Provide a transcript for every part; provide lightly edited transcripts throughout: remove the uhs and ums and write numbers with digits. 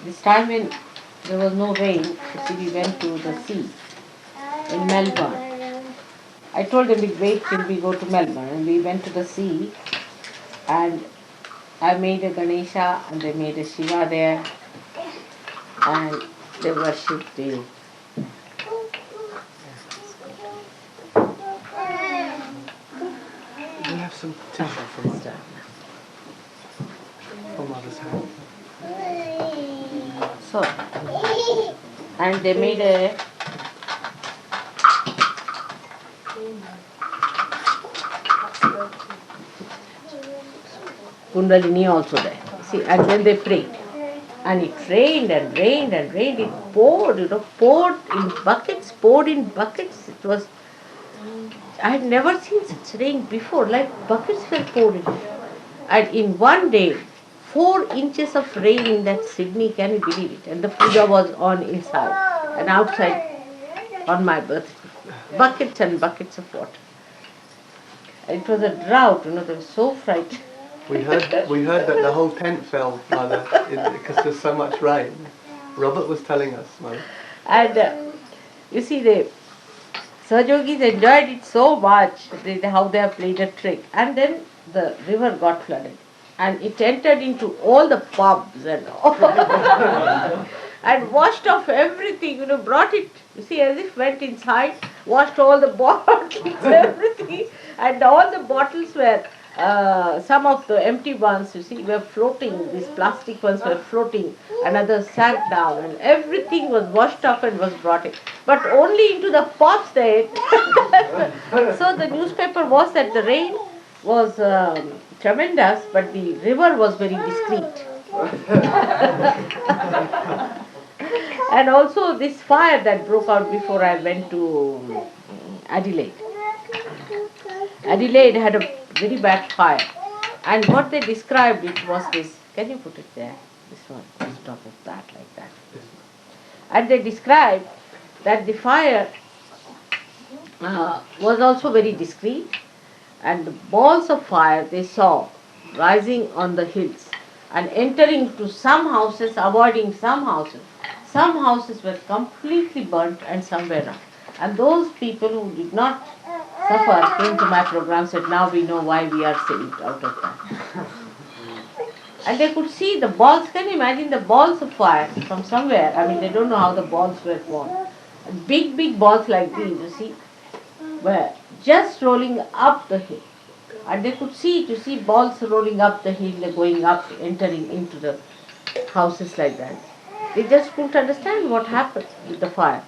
This time when there was no rain, you see, we went to the sea in Melbourne. I told them we'd wait till we go to Melbourne, and we went to the sea, and I made a Ganesha and they made a Shiva there, and they worshipped the. We have some tissue from mother's hand. So, and they made a Kundalini also there. See, and then they prayed. And it rained and rained and rained. It poured, poured in buckets, poured in buckets. It was, I had never seen such rain before, like buckets were poured in. And in one day, 4 inches of rain in that Sydney, can you believe it? And the puja was on inside and outside on my birthday. Buckets and buckets of water. And it was a drought, they were so frightened. We heard that the whole tent fell, Mother, because there's so much rain. Robert was telling us, Mother. And you see, the Sahajogis enjoyed it so much, how they have played a trick. And then the river got flooded. And it entered into all the pubs and all. And washed off everything, brought it, you see, as if went inside, washed all the bottles, everything. And all the bottles were, some of the empty ones, you see, were floating, these plastic ones were floating, and others sank down, and everything was washed off and was brought in. But only into the pubs they So the newspaper was that the rain was tremendous, but the river was very discreet. And also this fire that broke out before I went to Adelaide. Adelaide had a very bad fire. And what they described, it was this, can you put it there? This one, on top of that, like that. And they described that the fire was also very discreet, and the balls of fire they saw rising on the hills and entering to some houses, avoiding some houses. Some houses were completely burnt and some were not. And those people who did not suffer came to my program, said, now we know why we are saved out of that. And they could see the balls, can you imagine the balls of fire from somewhere? I mean, they don't know how the balls were formed. Big, big balls like these, you see, were just rolling up the hill. And they could see, you see balls rolling up the hill, going up, entering into the houses like that. They just couldn't understand what happened with the fire.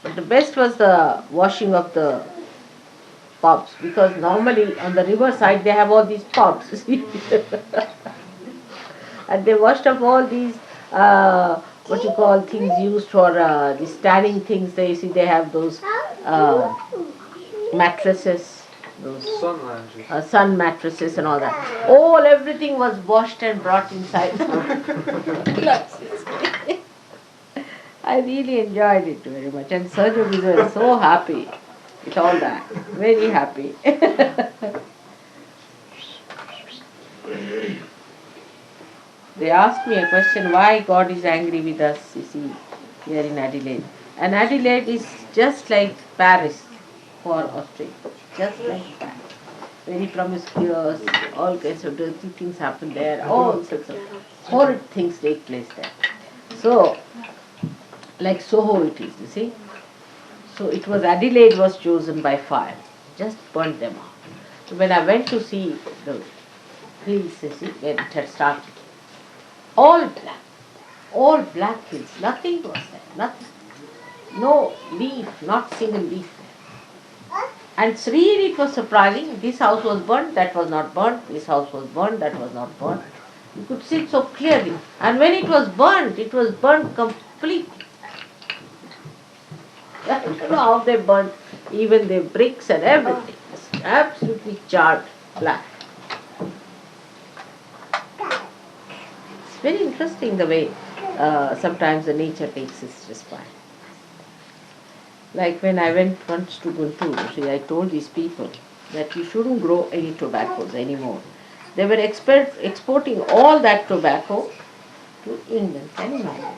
But the best was the washing of the pubs, because normally on the riverside they have all these pubs, you see. And they washed up all these, what you call, things used for the standing things. They see they have those mattresses, those sun mattresses and all that. All everything was washed and brought inside. I really enjoyed it very much, and Sahajogis were so happy with all that, very happy. They asked me a question, why God is angry with us, you see, here in Adelaide. And Adelaide is just like Paris for Australia, just like Paris. Very promiscuous, all kinds of dirty things happen there, all sorts of horrid things take place there. So, like Soho it is, you see. So it was Adelaide was chosen by fire, just burnt them out. So when I went to see the hills, you see, when it had started, all black hills, nothing was there, nothing. No leaf, not single leaf there. And really it was surprising, this house was burnt, that was not burnt, this house was burnt, that was not burnt. You could see it so clearly. And when it was burnt completely. I don't know how they burnt even the bricks and everything. It's absolutely charred black. It's very interesting the way sometimes the nature takes its response. Like when I went once to Guntur, see, I told these people that you shouldn't grow any tobaccos anymore. They were exporting all that tobacco to England. Can you imagine?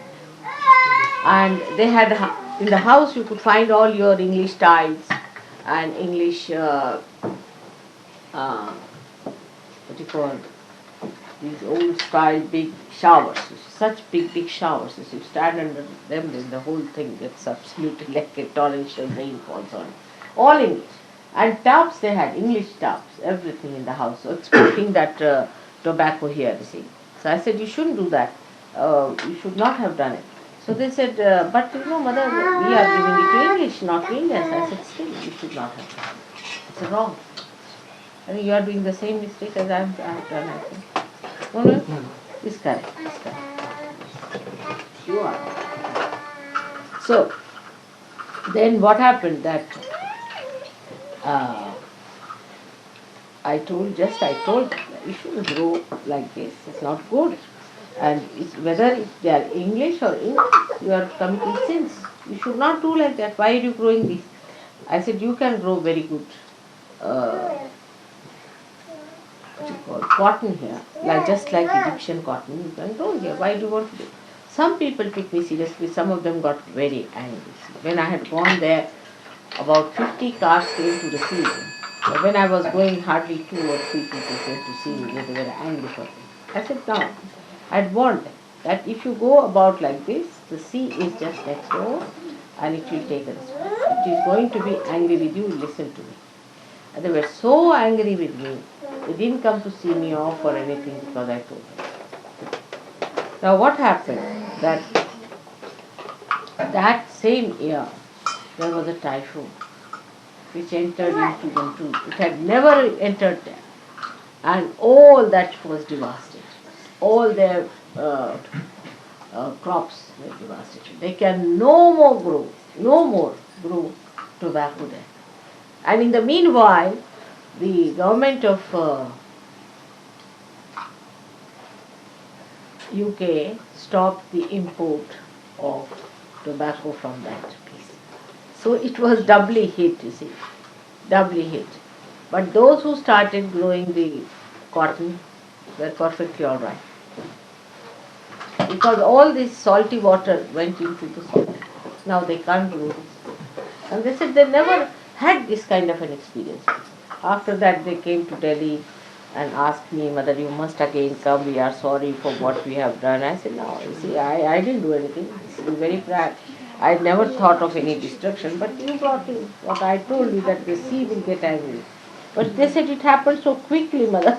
And they had in the house you could find all your English tiles and English what do you call these old style big showers, such big showers. If you stand under them, then the whole thing gets absolutely like a torrential rain falls on it. All English. And tubs, they had English tubs, everything in the house. So exporting that tobacco here, you see. So I said, you shouldn't do that. You should not have done it. So they said, but you know, mother, we are giving it to English, not to Indians. I said, still, you should not have done it. It's wrong. I think you are doing the same mistake as I have done, I think. No, it's correct. It's correct. You are. So, then what happened that I told them, you shouldn't grow like this. It's not good. And it's, whether they are English or English, you are committing sins. You should not do like that. Why are you growing this? I said, you can grow very good cotton here, just like Egyptian cotton. You can grow here. Why do you want to do? Some people took me seriously. Some of them got very angry. When I had gone there, about 50 cars came to receive me. But when I was going, hardly 2 or 3 people came to see me. They were very angry for me. I said, no. I had warned them that if you go about like this, the sea is just next door and it will take a response. If it is going to be angry with you, listen to me. And they were so angry with me, they didn't come to see me off or anything because I told them. Now what happened, that same year, there was a typhoon which entered into Guntur. It had never entered there. And all that was devastated. All their crops were devastated. They can no more grow tobacco there. And in the meanwhile, the government of UK stopped the import of tobacco from that place. So it was doubly hit, you see, doubly hit. But those who started growing the cotton were perfectly all right. Because all this salty water went into the soil. Now they can't grow this. And they said they never had this kind of an experience. After that they came to Delhi and asked me, Mother, you must again come, we are sorry for what we have done. I said, no, you see, I didn't do anything. I'm very proud. I never thought of any destruction, but you brought in what I told you, that the sea will get angry. But they said it happened so quickly, Mother.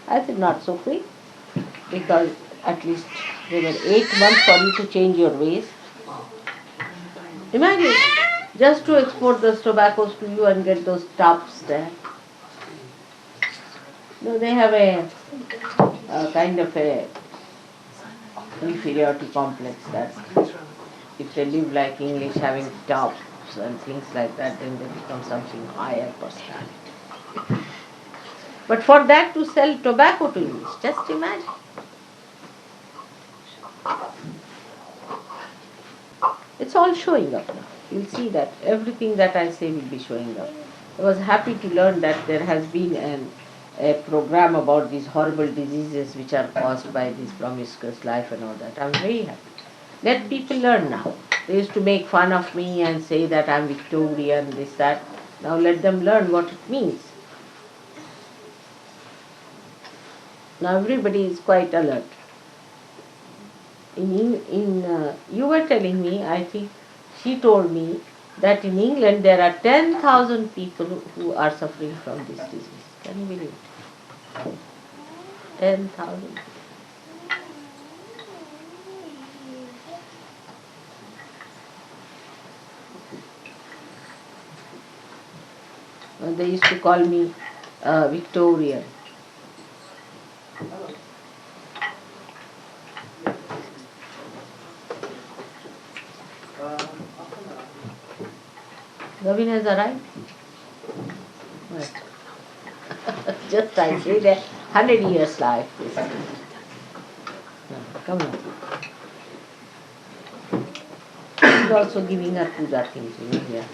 I said, not so quick, because at least there were 8 months for you to change your ways. Imagine, just to export those tobaccos to you and get those tubs there. No, they have a kind of a inferiority complex that if they live like English, having tubs and things like that, then they become something higher personality. But for that to sell tobacco to English, just imagine. It's all showing up now. You'll see that everything that I say will be showing up. I was happy to learn that there has been a program about these horrible diseases which are caused by this promiscuous life and all that. I'm very happy. Let people learn now. They used to make fun of me and say that I'm Victorian, this, that. Now let them learn what it means. Now everybody is quite alert. You were telling me, I think she told me that in England there are 10,000 people who are suffering from this disease. Can you believe it? 10,000. They used to call me Victorian. Gavin has arrived? Right. Just I say that 100 years life. Come on. He's also giving her puja things, here.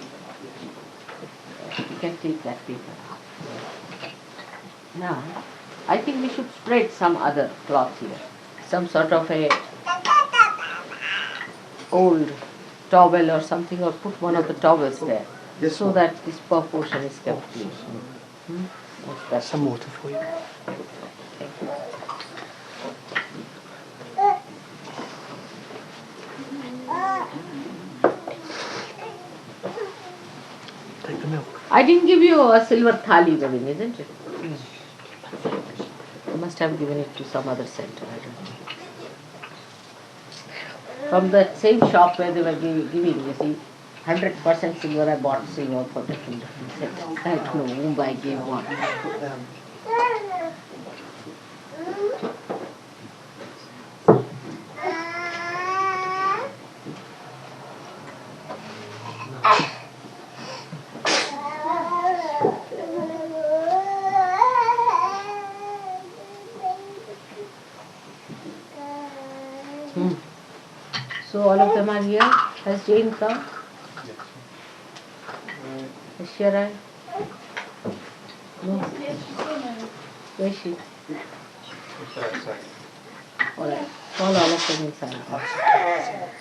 You can take that paper. Now, I think we should spread some other cloth here. some sort of a old towel or something, or put one of the towels there, Yes, so ma'am. that this portion is kept clean. That's Some water for you. Thank you. Take the milk. I didn't give you a silver thali, Praveen, isn't it? I must have given it to some other center. I don't know. From that same shop where they were giving, you see, 100% silver, I bought silver for different centers. I don't know whom I gave what. Put them. So all of them are here. Has Jane come? Is she arrived? No. Where is she? All right. Call all of them inside.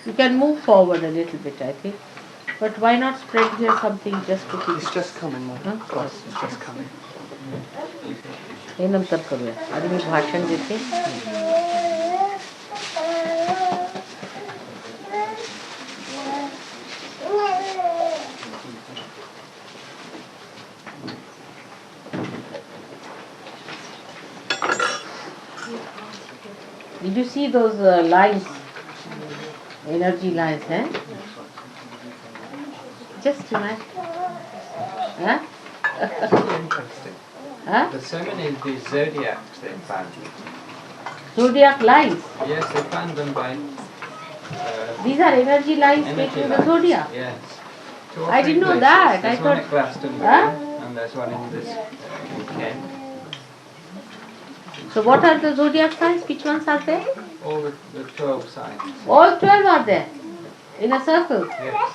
You can move forward a little bit, I think. But why not spread here something just to keep It's just coming, Mother. Huh? Boss, it's just coming. हे नंतर करूया आधी मी भाषण देते Did you see those lines, energy lines, eh? Just imagine. Huh? Interesting. Huh? There's so many of these zodiacs they found. Zodiac lines. Yes, they found them by These are energy lines energy making the lines. zodiac. Yes. Two or I three didn't know places. that. There's I one thought- at Glastonbury Huh? and there's one in this in Kent. So what are the zodiac signs? Which ones are there? All the 12 signs. All 12 are there in a circle. Yes.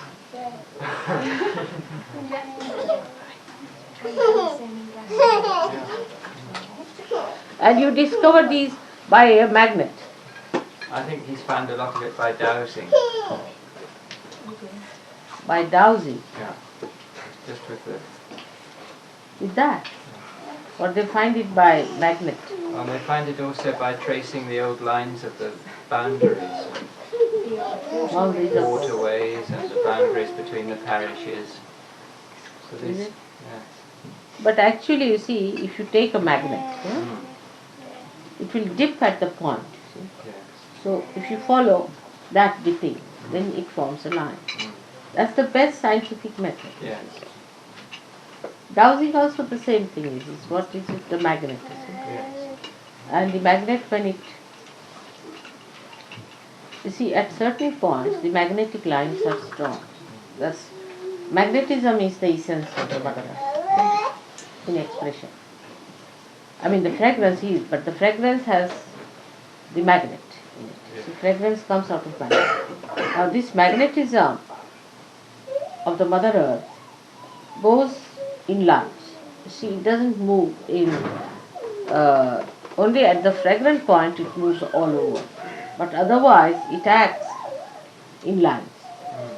And you discover these by a magnet. I think he's found a lot of it by dowsing. By dowsing. Yeah. Just with the With that. Or they find it by magnet. and they find it also by tracing the old lines of the boundaries, All these are waterways and the boundaries between the parishes. So Is this, it? yeah. But actually, you see, if you take a magnet, yeah, it will dip at the point. See? Yes. So if you follow that dipping, then it forms a line. Mm. That's the best scientific method. Yes. Dowsing also the same thing is. What is it? The magnet. You see? Yes. And the magnet, when it, you see, at certain points, the magnetic lines are strong. Thus, magnetism is the essence of the Mother Earth in expression. I mean, the fragrance is, but the fragrance has the magnet in it. Yes. So fragrance comes out of magnet. Now, this magnetism of the Mother Earth goes in lines. You see, it doesn't move in only at the fragrant point. It moves all over, but otherwise it acts in lines.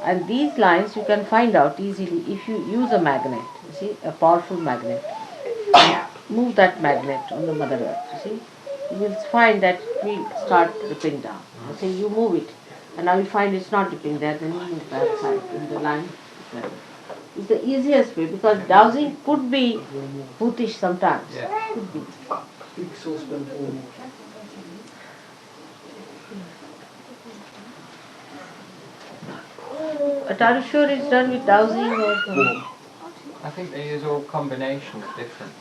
And these lines you can find out easily if you use a magnet. You see, a powerful magnet. And move that magnet on the Mother Earth. You see, you will find that it will start dipping down. You see, you move it, and now you find it's not dipping there. Then you move that side in the line. It's the easiest way because dowsing could be bootish sometimes. Yeah. Could be. Big saucepan of warm water. But are you sure it's done with dowsing or? I think they use all combination of different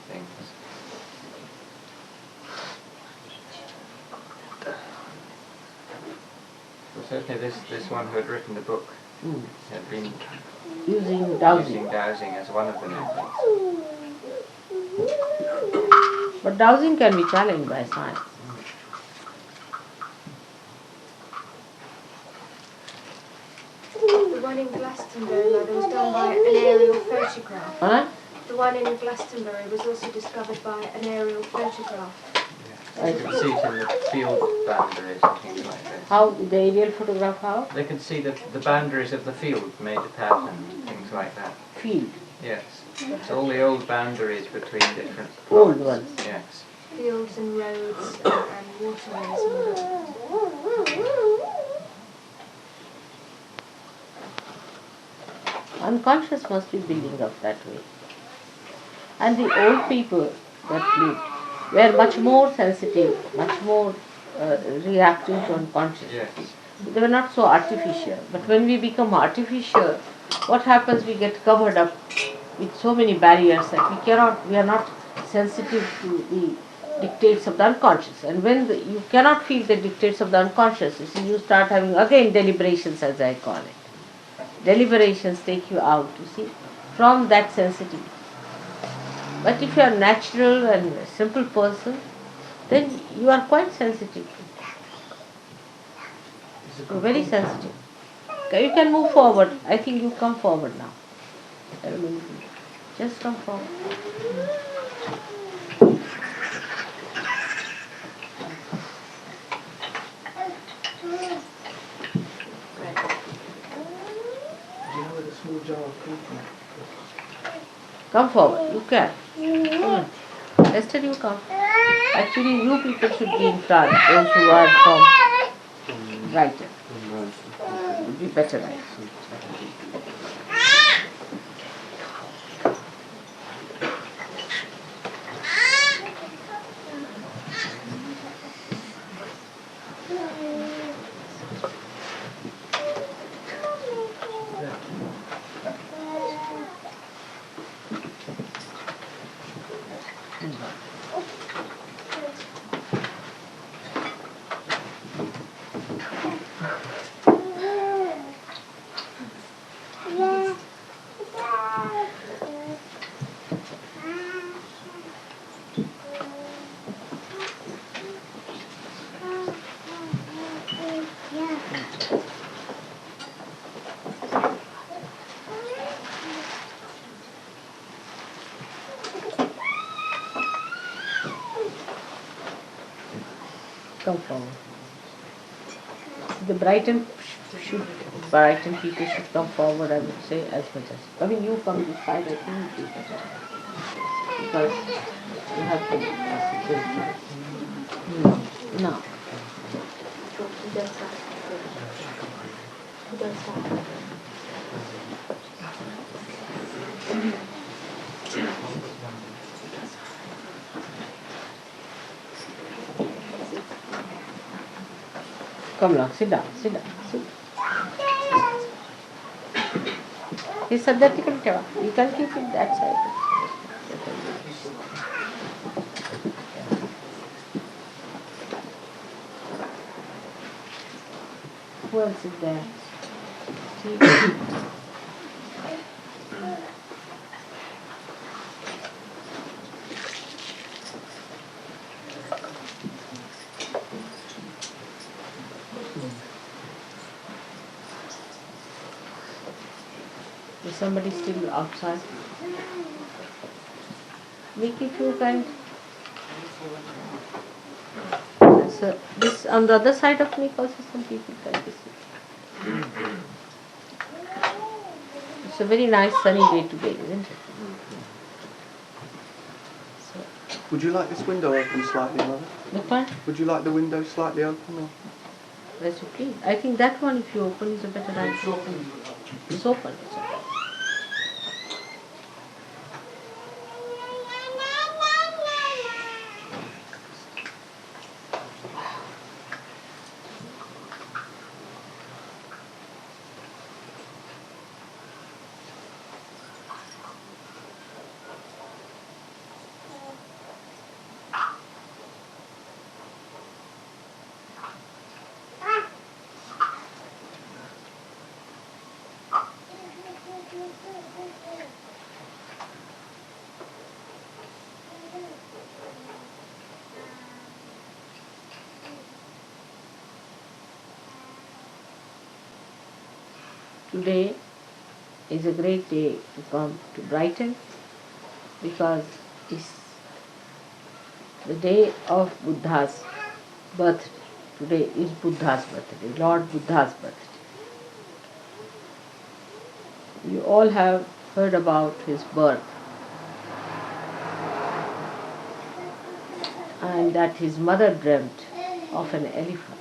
things. Well, certainly this one who had written the book Mm. had been Using dowsing. using dowsing as one of the methods. But dowsing can be challenged by science. The one in Glastonbury, Mother, was done by an aerial photograph. Huh? The one in Glastonbury was also discovered by an aerial photograph. I You can see it in the field boundaries and things like this. How the aerial photograph? How They can see the boundaries of the field made a pattern, things like that. field Yes. It's all the old boundaries between different old plots. ones. Yes. Fields and roads and waterways and all that. Unconscious must be building up that way. And the old people that lived were much more sensitive, much more reacting to unconscious. Yes. They were not so artificial. But when we become artificial, what happens? We get covered up with so many barriers that we are not sensitive to the dictates of the unconscious. And when you cannot feel the dictates of the unconscious, you start having again deliberations, as I call it. Deliberations take you out, you see, from that sensitivity. But if you are natural and a simple person, then you are quite sensitive. You are very sensitive. Okay, you can move forward. I think you come forward now. Just come forward. Do you know where the small jar of coffee? Come forward. You can. Come on. Yesterday you come. Actually, you people should be in front. Those who are from Brighton. It would be better, right? Come forward. The Brighton people should come forward, I would say, as much as. I mean, you come this side, I think it is better. Because you have to. No. Come along, sit down. He's sadhyatikal teva. You can keep it that side. Who else is there? See? Is somebody still outside? Make it you can. So this on the other side of me also some people can be sitting. It's a very nice sunny day today, isn't it? So, Would you like this window open slightly, Mother? the one, Would you like the window slightly open? Or? as you please. I think that one, if you open, is a better idea. It's open. It's open. Today is a great day to come to Brighton because it's the day of Buddha's birthday. Today is Buddha's birthday, Lord Buddha's birthday. You all have heard about his birth and that his mother dreamt of an elephant,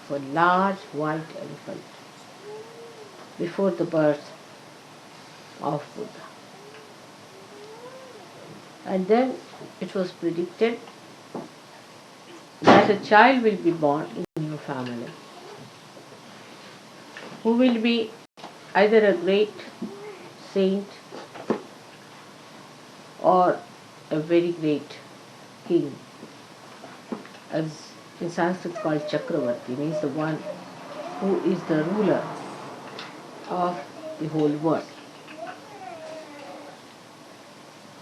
of a large white elephant, before the birth of Buddha. And then it was predicted that a child will be born in your family who will be either a great saint or a very great king, as in Sanskrit called Chakravarti, means the one who is the ruler of the whole world.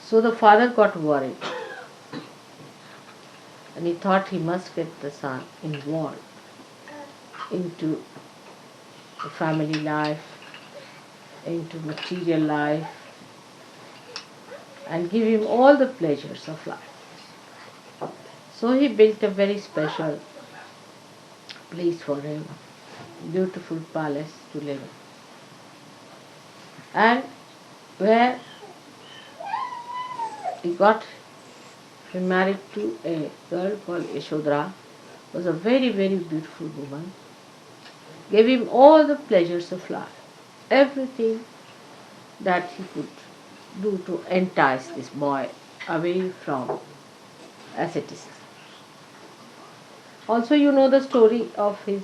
So the father got worried and he thought he must get the son involved into the family life, into material life, and give him all the pleasures of life. So he built a very special place for him, beautiful palace to live in. And where he got him married to a girl called Yashodhara, was a very, very beautiful woman, gave him all the pleasures of life, everything that he could do to entice this boy away from asceticism. Also, you know the story of his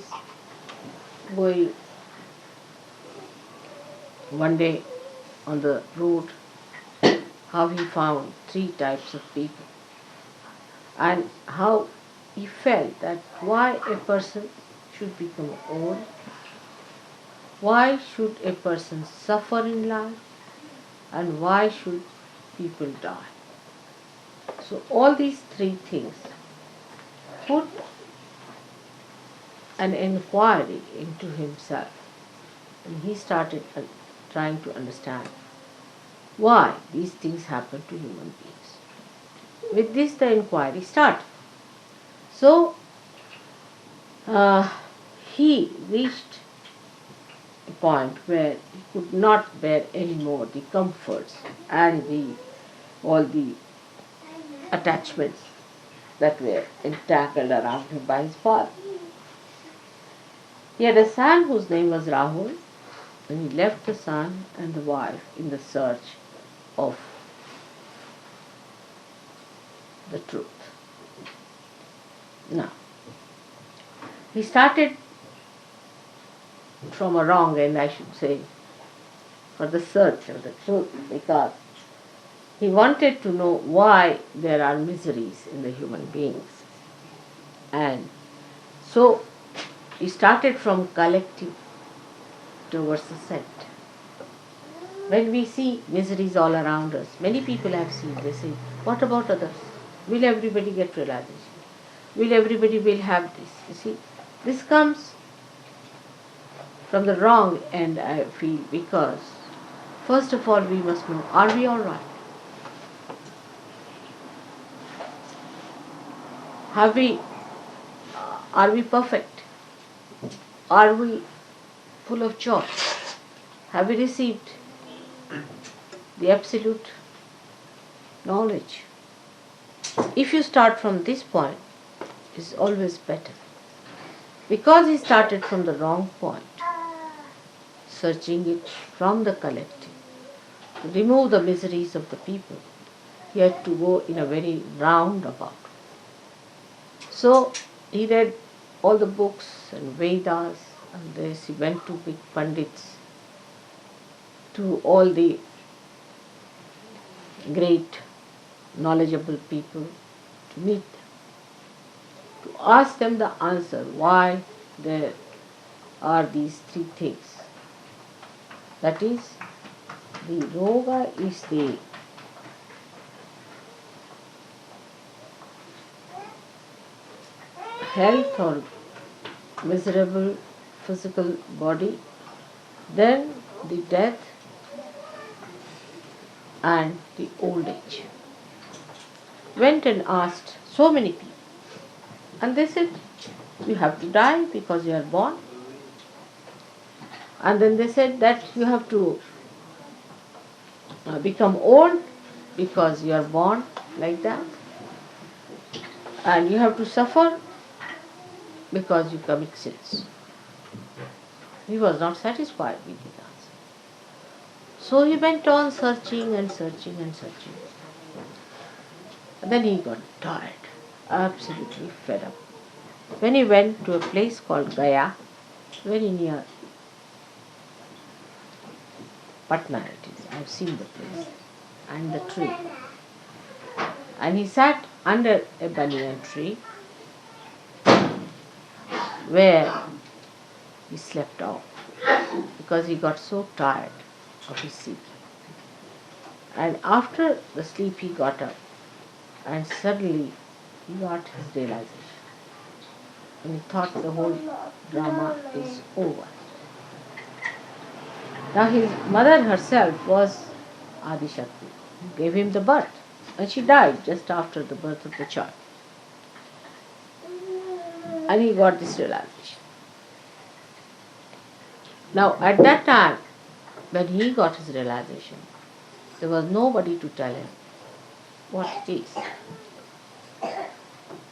going one day on the road, how he found three types of people, and how he felt that why a person should become old, why should a person suffer in life, and why should people die. So all these three things put an inquiry into himself, and he started trying to understand why these things happen to human beings. With this the inquiry started. So he reached a point where he could not bear any more the comforts and all the attachments that were entangled around him by his father. He had a son whose name was Rahul, and he left the son and the wife in the search of the truth. Now, he started from a wrong end, I should say, for the search of the truth, because he wanted to know why there are miseries in the human beings. And so he started from collective towards the set. When we see miseries all around us, many people have seen, they say, what about others? Will everybody get realization? Will everybody will have this? You see, this comes from the wrong end, I feel, because first of all we must know, are we all right? Are we perfect? Are we full of joy? Have we received the absolute knowledge? If you start from this point, it's always better. Because he started from the wrong point, searching it from the collective, to remove the miseries of the people, he had to go in a very roundabout. So he read all the books and Vedas, and this he went to big pandits, to all the great knowledgeable people, to meet them, to ask them the answer why there are these three things. That is, the roga is the health or miserable physical body, then the death and the old age. went and asked so many people. And they said, you have to die because you are born. And then they said that you have to become old because you are born like that. And you have to suffer because you commit sins. He was not satisfied with his answer. So he went on searching and searching and searching. And then he got tired, absolutely fed up. When he went to a place called Gaya, very near Patna it is, I have seen the place and the tree. And he sat under a banyan tree where he slept off because he got so tired of his sleep. And after the sleep he got up and suddenly he got his realization. And he thought the whole drama is over. Now his mother herself was Adi Shakti, who gave him the birth. And she died just after the birth of the child. And he got this realization. Now at that time, when he got his realization, there was nobody to tell him what it is.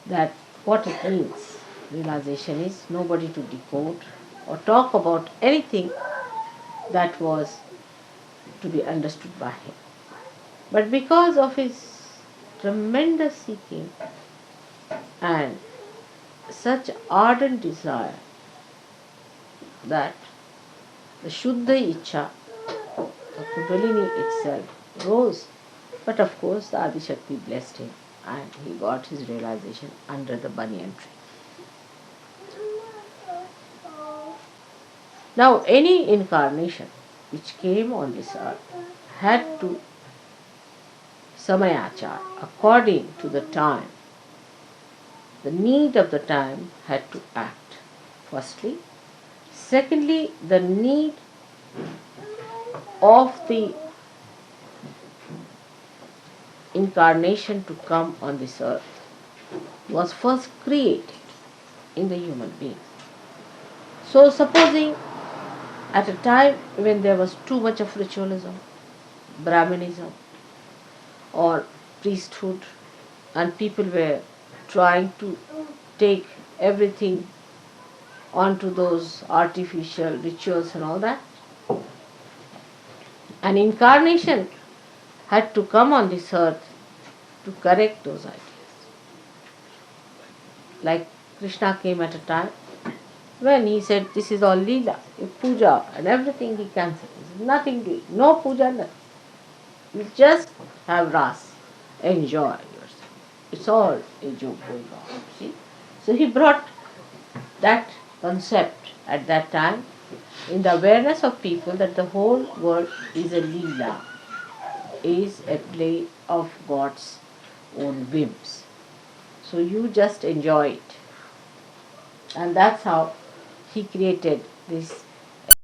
That what it means. Realization is nobody to decode or talk about anything that was to be understood by him. But because of his tremendous seeking and such ardent desire that the Shuddha Ichha, the Kundalini itself, rose. But of course the Adi Shakti blessed him and he got his realization under the banyan tree. Now any incarnation which came on this earth had to samayachar, according to the time, the need of the time had to act. Firstly. Secondly, the need of the incarnation to come on this earth was first created in the human being. So supposing at a time when there was too much of ritualism, Brahmanism or priesthood, and people were trying to take everything onto those artificial rituals and all that, an incarnation had to come on this earth to correct those ideas. Like Krishna came at a time when he said, this is all Leela, puja and everything he cancelled. Nothing to it, no puja, nothing. You just have ras, enjoy yourself. It's all a joke going on, see. So he brought that concept at that time in the awareness of people that the whole world is a Leela, is a play of God's own whims. So you just enjoy it. And that's how he created this